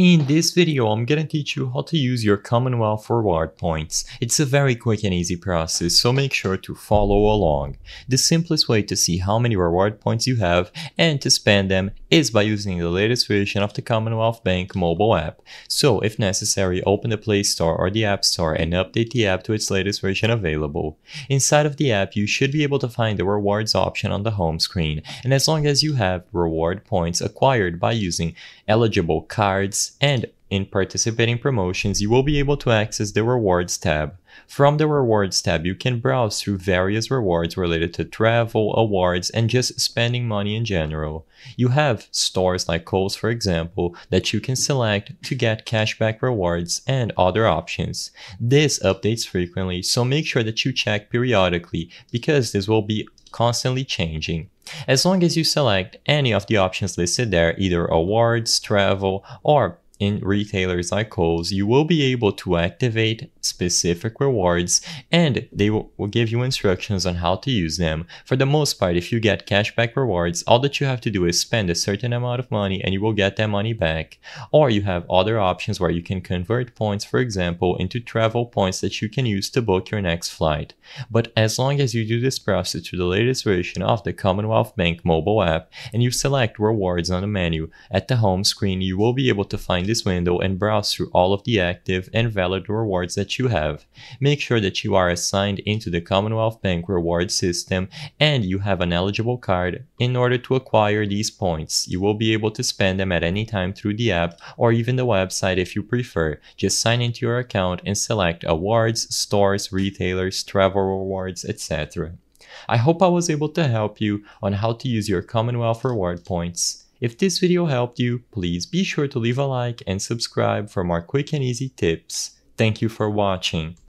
In this video, I'm gonna teach you how to use your Commonwealth reward points. It's a very quick and easy process, so make sure to follow along. The simplest way to see how many reward points you have and to spend them is by using the latest version of the Commonwealth Bank mobile app. So if necessary, open the Play Store or the App Store and update the app to its latest version available. Inside of the app, you should be able to find the rewards option on the home screen, and as long as you have reward points acquired by using eligible cards and in participating promotions, you will be able to access the Rewards tab. From the Rewards tab, you can browse through various rewards related to travel, awards, and just spending money in general. You have stores like Kohl's, for example, that you can select to get cashback rewards and other options. This updates frequently, so make sure that you check periodically because this will be constantly changing. As long as you select any of the options listed there, either awards, travel, or in retailers like Kohl's, you will be able to activate specific rewards and they will give you instructions on how to use them. For the most part, if you get cashback rewards, all that you have to do is spend a certain amount of money and you will get that money back. Or you have other options where you can convert points, for example, into travel points that you can use to book your next flight. But as long as you do this process through the latest version of the Commonwealth Bank mobile app and you select rewards on the menu at the home screen, you will be able to find this window and browse through all of the active and valid rewards that you have. Make sure that you are assigned into the Commonwealth Bank reward system and you have an eligible card in order to acquire these points. You will be able to spend them at any time through the app or even the website if you prefer. Just sign into your account and select awards, stores, retailers, travel rewards, etc. I hope I was able to help you on how to use your Commonwealth reward points. If this video helped you, please be sure to leave a like and subscribe for more quick and easy tips. Thank you for watching.